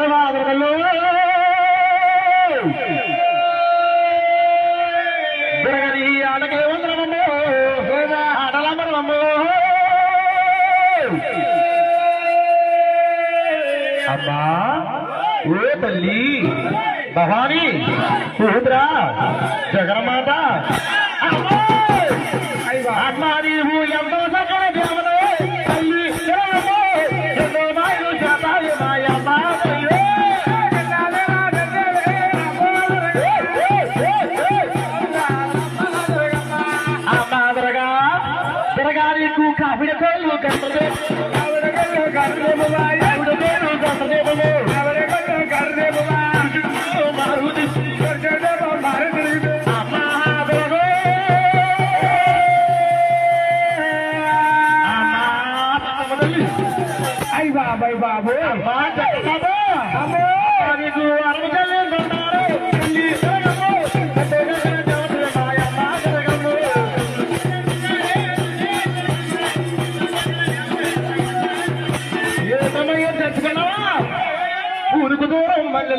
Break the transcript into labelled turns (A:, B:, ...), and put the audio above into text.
A: దేవాదరలో తిరగని ఆటకే వందరమమ్మో ఆటలమ్మరమమ్మో అమ్మా ఓ తల్లి భవాని సుభద్రా జగన్మాత అమ్మా నీవు ఎంతో సకల దేవత తల్లి ఎన్నో మాయలు చేతాయి మాయమ్మ నీకు కావిడ కోళ్ళు కట్టదే అయ్యి బాబాయ్ బాబు నీకు అరవై ఊరుకు దూరం మళ్ళీ